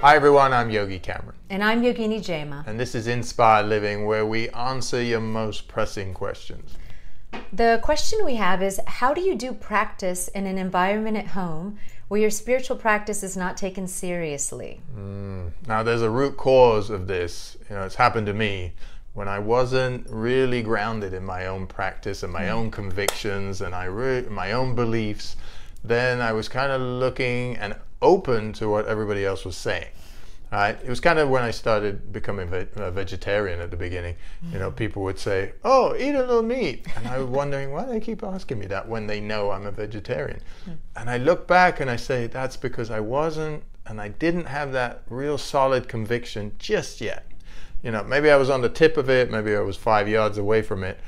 Hi everyone, I'm Yogi Cameron. And I'm Yogini Jema. And this is Inspired Living, where we answer your most pressing questions. The question we have is, how do you do practice in an environment at home where your spiritual practice is not taken seriously? Now there's a root cause of this. It's happened to me when I wasn't really grounded in my own practice and my own convictions and my own beliefs. Then I was kind of looking and open to what everybody else was saying. It was kind of when I started becoming a vegetarian at the beginning. People would say, "Oh, eat a little meat," and I was wondering why they keep asking me that when they know I'm a vegetarian. And I look back and I say, that's because I wasn't, and I didn't have that real solid conviction just yet. Maybe I was on the tip of it, maybe I was 5 yards away from it.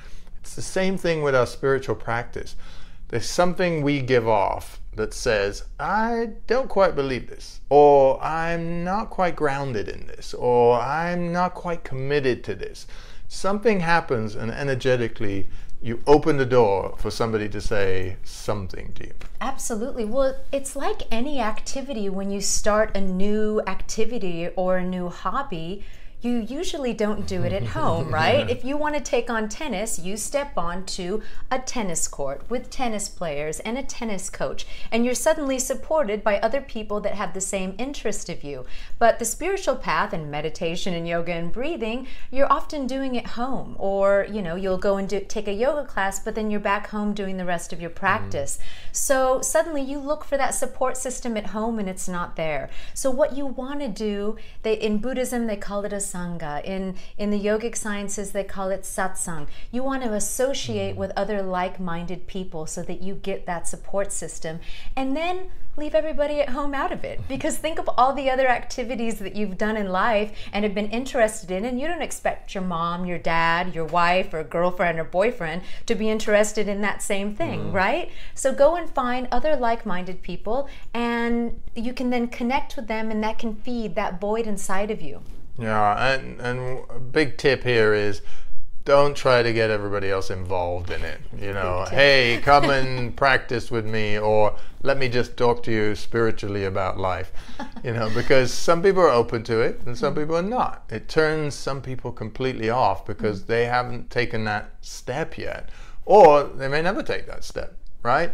It's the same thing with our spiritual practice. There's something we give off that says, I don't quite believe this, or I'm not quite grounded in this, or I'm not quite committed to this. Something happens and energetically you open the door for somebody to say something to you. Absolutely. Well, it's like any activity. When you start a new activity or a new hobby, you usually don't do it at home, right? If you want to take on tennis, you step onto a tennis court with tennis players and a tennis coach, and you're suddenly supported by other people that have the same interest of you. But the spiritual path and meditation and yoga and breathing, you're often doing at home, or you'll go and take a yoga class, but then you're back home doing the rest of your practice. So suddenly you look for that support system at home and it's not there. So what you want to do, in Buddhism they call it a Sangha. In the yogic sciences, they call it satsang. You want to associate with other like-minded people so that you get that support system, and then leave everybody at home out of it. Because think of all the other activities that you've done in life and have been interested in, and you don't expect your mom, your dad, your wife, or girlfriend or boyfriend to be interested in that same thing, right? So go and find other like-minded people, and you can then connect with them, and that can feed that void inside of you. Yeah, and a big tip here is don't try to get everybody else involved in it. Hey, come and practice with me, or let me just talk to you spiritually about life. Because some people are open to it and some people are not. It turns some people completely off because they haven't taken that step yet, or they may never take that step, right?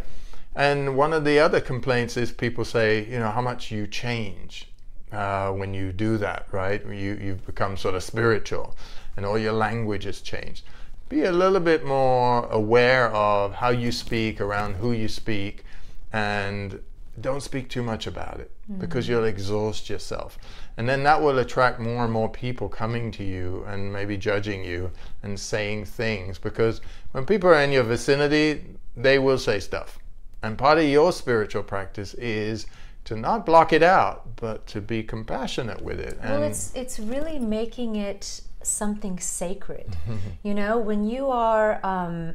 And one of the other complaints is people say, how much you change when you do that, right? You've become sort of spiritual and all your language has changed. Be a little bit more aware of how you speak, around who you speak, and don't speak too much about it because you'll exhaust yourself. And then that will attract more and more people coming to you and maybe judging you and saying things, because when people are in your vicinity, they will say stuff. And part of your spiritual practice is to not block it out, but to be compassionate with it. Well, it's really making it something sacred. When you are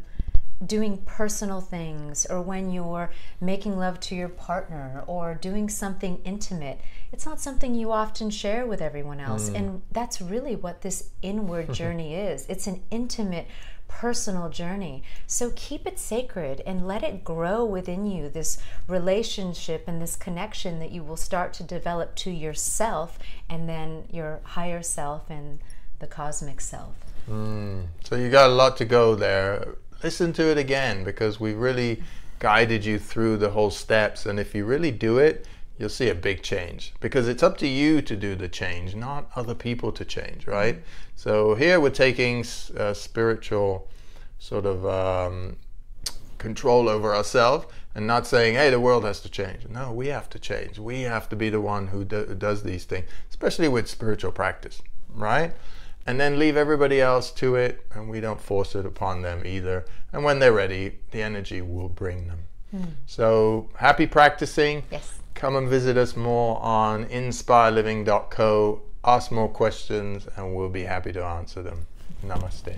doing personal things, or when you're making love to your partner or doing something intimate, it's not something you often share with everyone else. And that's really what this inward journey is. It's an intimate, personal journey. So keep it sacred and let it grow within you, this relationship and this connection that you will start to develop to yourself, and then your higher self and the cosmic self. So you got a lot to go there. Listen to it again, because we really guided you through the whole steps, and if you really do it, you'll see a big change, because it's up to you to do the change, not other people to change, right? So here we're taking spiritual sort of control over ourselves, and not saying, hey, the world has to change. No, we have to change. We have to be the one who does these things, especially with spiritual practice, right? And then leave everybody else to it, and we don't force it upon them either. And when they're ready, the energy will bring them. So happy practicing. Yes. Come and visit us more on inspireliving.co. Ask more questions and we'll be happy to answer them. Namaste.